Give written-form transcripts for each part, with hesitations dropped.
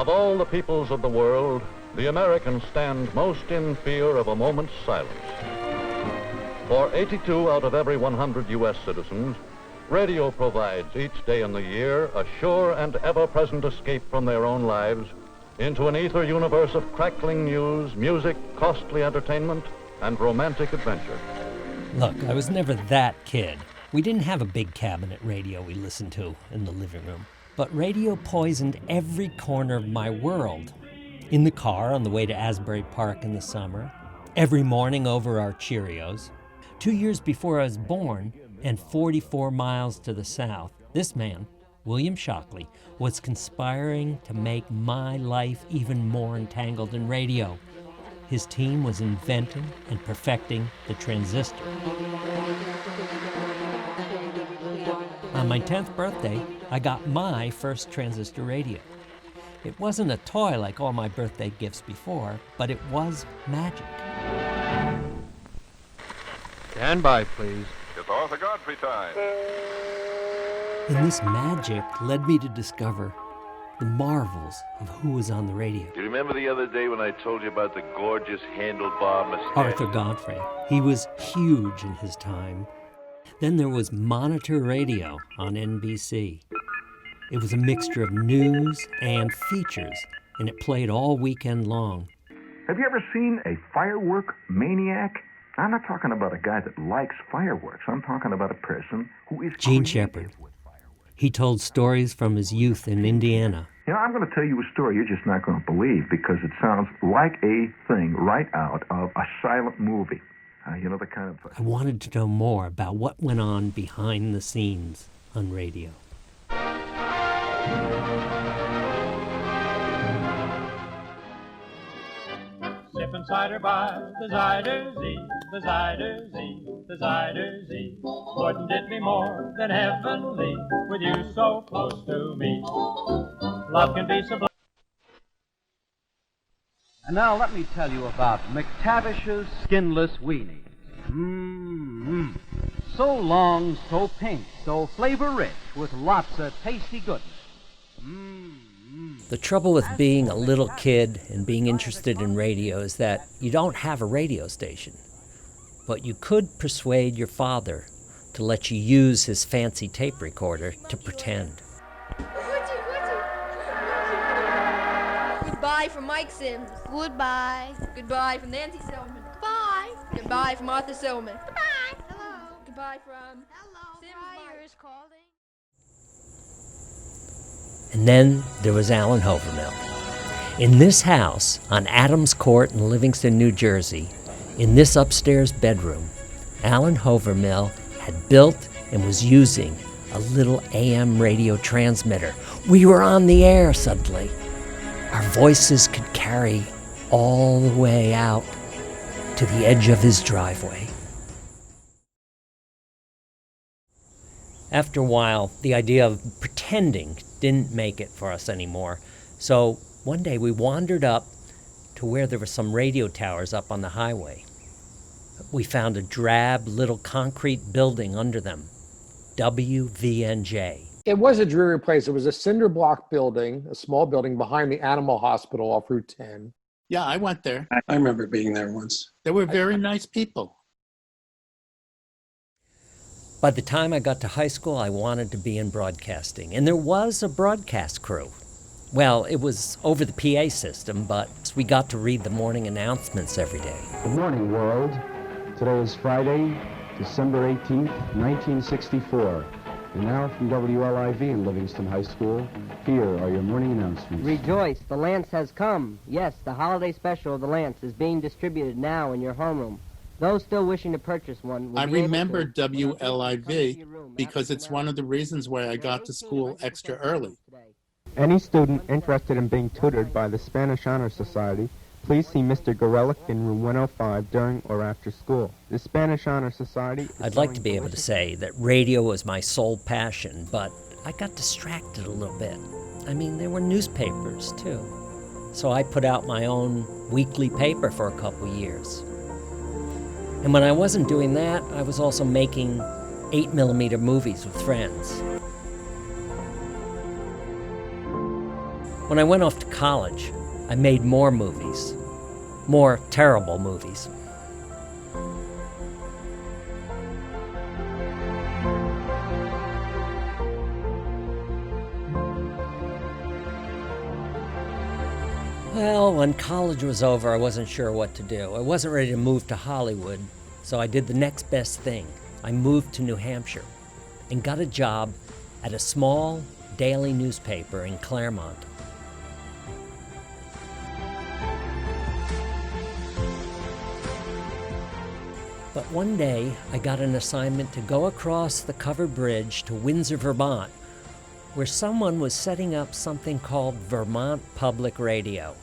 Of all the peoples of the world, the Americans stand most in fear of a moment's silence. For 82 out of every 100 U.S. citizens, radio provides each day in the year a sure and ever-present escape from their own lives into an ether universe of crackling news, music, costly entertainment, and romantic adventure. Look, I was never that kid. We didn't have a big cabinet radio we listened to in the living room. But radio poisoned every corner of my world. In the car on the way to Asbury Park in the summer, every morning over our Cheerios. 2 years before I was born, and 44 miles to the south, this man, William Shockley, was conspiring to make my life even more entangled in radio. His team was inventing and perfecting the transistor. On my 10th birthday, I got my first transistor radio. It wasn't a toy like all my birthday gifts before, but it was magic. Stand by, please. It's Arthur Godfrey time. And this magic led me to discover the marvels of who was on the radio. Do you remember the other day when I told you about the gorgeous handlebar mustache? Arthur Godfrey. He was huge in his time. Then there was Monitor Radio on NBC. It was a mixture of news and features, and it played all weekend long. Have you ever seen a firework maniac? I'm not talking about a guy that likes fireworks. I'm talking about a person who is Gene Shepard. He told stories from his youth in Indiana. You know, I'm going to tell you a story you're just not going to believe because it sounds like a thing right out of a silent movie. You know, the kind of... I wanted to know more about what went on behind the scenes on radio. Sipping cider by the Zyder Z, the Zyder Z, the Zyder Z. Wouldn't it be more than heavenly with you so close to me? Love can be sublime. And now let me tell you about McTavish's Skinless Weenie. Mmm. So long, so pink, so flavor-rich, with lots of tasty goodness. The trouble with being a little kid and being interested in radio is that you don't have a radio station. But you could persuade your father to let you use his fancy tape recorder to pretend. Goodbye from Mike Sims. Goodbye. Goodbye from Nancy Silverman. Goodbye. Goodbye from Arthur Silverman. Goodbye. Hello. Goodbye from... Hello. Sims Myers calling. And then there was Alan Hovermill. In this house on Adams Court in Livingston, New Jersey, in this upstairs bedroom, Alan Hovermill had built and was using a little AM radio transmitter. We were on the air suddenly. Our voices could carry all the way out to the edge of his driveway. After a while, the idea of pretending didn't make it for us anymore. So one day we wandered up to where there were some radio towers up on the highway. We found a drab little concrete building under them, WVNJ. It was a dreary place. It was a cinder block building, a small building behind the animal hospital off Route 10. Yeah, I went there. I remember being there once. They were very nice people. By the time I got to high school, I wanted to be in broadcasting, and there was a broadcast crew. Well, it was over the PA system, but we got to read the morning announcements every day. Good morning, world. Today is Friday, December 18th, 1964. And now from WLIV in Livingston High School, here are your morning announcements. Rejoice, the Lance has come. Yes, the holiday special of the Lance is being distributed now in your homeroom. Those still wishing to purchase one will I be remember able to WLIV because it's one of the reasons why I got to school extra early. Any student interested in being tutored by the Spanish Honor Society, please see Mr. Gorelick in room 105 during or after school. The Spanish Honor Society... I'd like to be able to say that radio was my sole passion, but I got distracted a little bit. I mean, there were newspapers, too. So I put out my own weekly paper for a couple years. And when I wasn't doing that, I was also making 8mm movies with friends. When I went off to college, I made more movies. More terrible movies. Well, when college was over, I wasn't sure what to do. I wasn't ready to move to Hollywood, so I did the next best thing. I moved to New Hampshire and got a job at a small daily newspaper in Claremont. But one day, I got an assignment to go across the covered bridge to Windsor, Vermont, where someone was setting up something called Vermont Public Radio.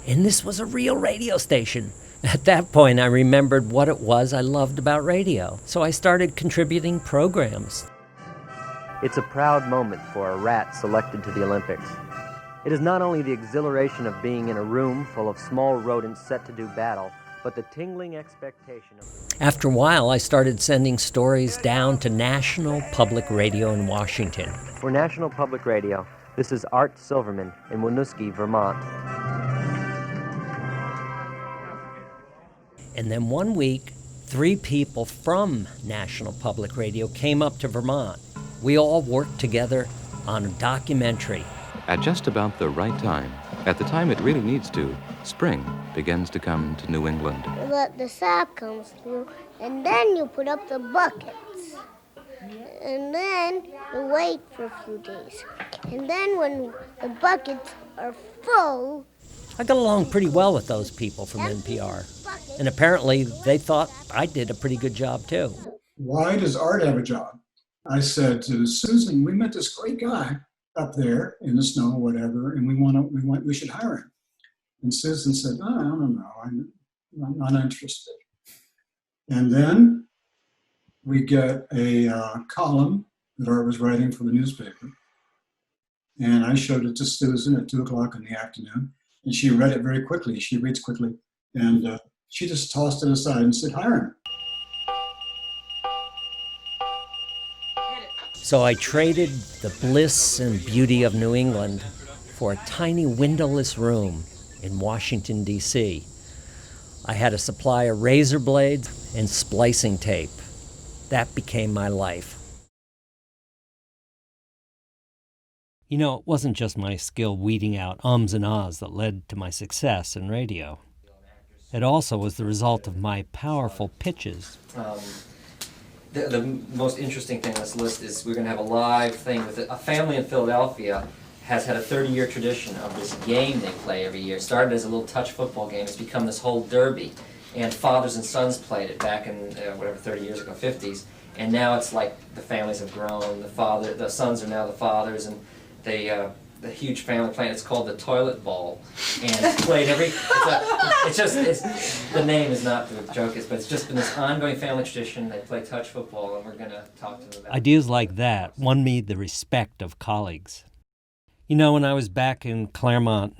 And this was a real radio station. At that point, I remembered what it was I loved about radio, so I started contributing programs. It's a proud moment for a rat selected to the Olympics. It is not only the exhilaration of being in a room full of small rodents set to do battle, but the tingling expectation of... After a while, I started sending stories down to National Public Radio in Washington. For National Public Radio, this is Art Silverman in Winooski, Vermont. And then one week, 3 people from National Public Radio came up to Vermont. We all worked together on a documentary. At just about the right time, at the time it really needs to, spring begins to come to New England. Let the sap comes through, and then you put up the buckets. And then you wait for a few days. And then when the buckets are full... I got along pretty well with those people from NPR. And apparently they thought I did a pretty good job too. Why does Art have a job? I said to Susan, we met this great guy up there in the snow or whatever, and we should hire him. And Susan said, oh, I don't know, I'm not interested. And then we get a column that Art was writing for the newspaper. And I showed it to Susan at 2 o'clock in the afternoon. And she read it very quickly. She reads quickly. And she just tossed it aside and said, hire him. So I traded the bliss and beauty of New England for a tiny windowless room in Washington, D.C. I had a supply of razor blades and splicing tape. That became my life. You know, it wasn't just my skill weeding out ums and ahs that led to my success in radio. It also was the result of my powerful pitches. The most interesting thing on this list is we're going to have a live thing with a family in Philadelphia has had a 30-year tradition of this game they play every year. It started as a little touch football game. It's become this whole derby. And fathers and sons played it back in, 30 years ago, 50s. And now it's like the families have grown. The sons are now the fathers, and the huge family playing. It's called the toilet ball, and it's played every. The name is not the joke is, but it's just been this ongoing family tradition. They play touch football, and we're going to talk to them about it. Ideas like that won me the respect of colleagues. You know, when I was back in Claremont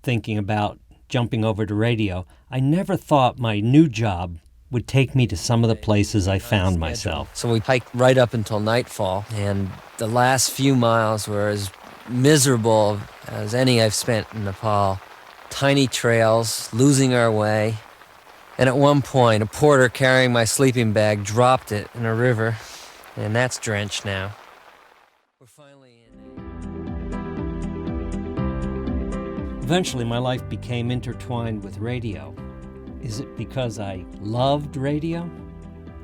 thinking about jumping over to radio, I never thought my new job would take me to some of the places I found myself. So we hiked right up until nightfall, and the last few miles were as miserable as any I've spent in Nepal. Tiny trails, losing our way, and at one point a porter carrying my sleeping bag dropped it in a river, and that's drenched now. Eventually my life became intertwined with radio. Is it because I loved radio?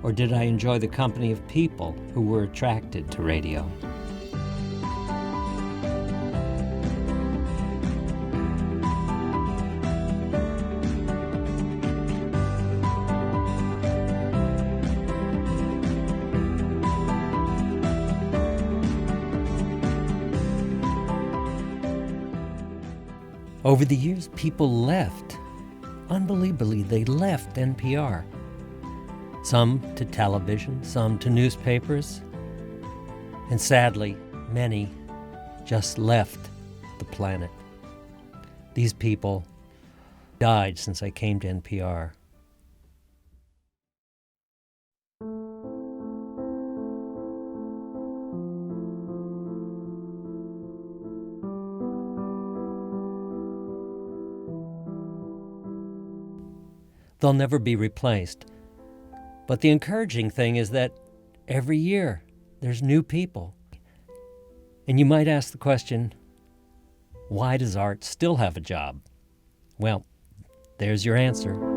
Or did I enjoy the company of people who were attracted to radio? Over the years, people left. Unbelievably, they left NPR. Some to television, some to newspapers. And sadly, many just left the planet. These people died since I came to NPR. They'll never be replaced. But the encouraging thing is that every year there's new people. And you might ask the question, why does art still have a job? Well, there's your answer.